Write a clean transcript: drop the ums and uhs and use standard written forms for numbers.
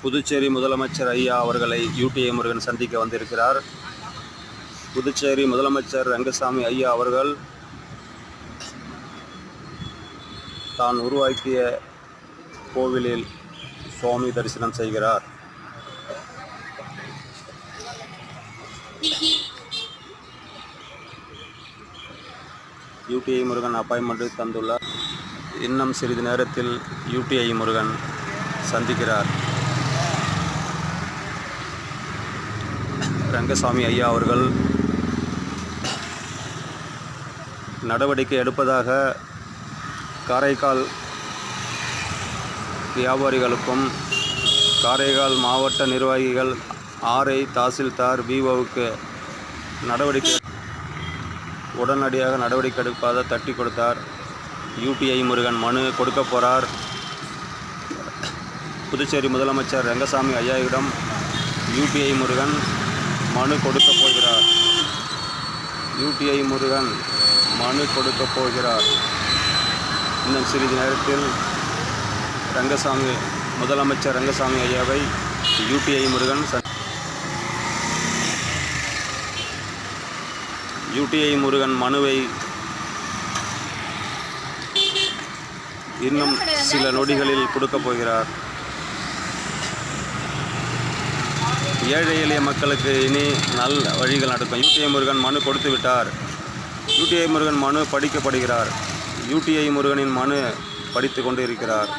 புதுச்சேரி முதலமைச்சர் ஐயா அவர்களை யூடிஐ முருகன் சந்திக்க வந்திருக்கிறார். புதுச்சேரி முதலமைச்சர் ரங்கசாமி ஐயா அவர்கள் தான் உருவாக்கிய கோவிலில் சுவாமி தரிசனம் செய்கிறார். யூடிஐ முருகன் அப்பாயின்மெண்ட் தந்துள்ளார். இன்னும் சிறிது நேரத்தில் யூடிஐ முருகன் சந்திக்கிறார். ரங்கசாமி ஐயா அவர்கள் நடவடிக்கை எடுப்பதாக காரைக்கால் வியாபாரிகளுக்கும் காரைக்கால் மாவட்ட நிர்வாகிகள் ஆர்ஐ தாசில்தார் விஓவுக்கு உடனடியாக நடவடிக்கை எடுப்பதாக தட்டி கொடுத்தார். யூடிஐ முருகன் மனு கொடுக்க போகிறார். புதுச்சேரி முதலமைச்சர் ரங்கசாமி ஐயாவிடம் யூடிஐ முருகன் மனு கொடுக்க போகிறார். யூடிஐ முருகன் மனு கொடுக்க போகிறார். இன்னும் சிறிது நேரத்தில் முதலமைச்சர் ரங்கசாமி ஐயாவை யூடிஐ முருகன் யூடிஐ முருகன் மனுவை இன்னும் சில நொடிகளில் கொடுக்க போகிறார். ஏழை எளிய மக்களுக்கு இனி நல்ல வழிகள் நடக்கும். யூடிஐ முருகன் மனு கொடுத்து விட்டார். யூடிஐ முருகன் மனு படிக்கப்படுகிறார். யூடிஐ முருகனின் மனு படித்து கொண்டு இருக்கிறார்.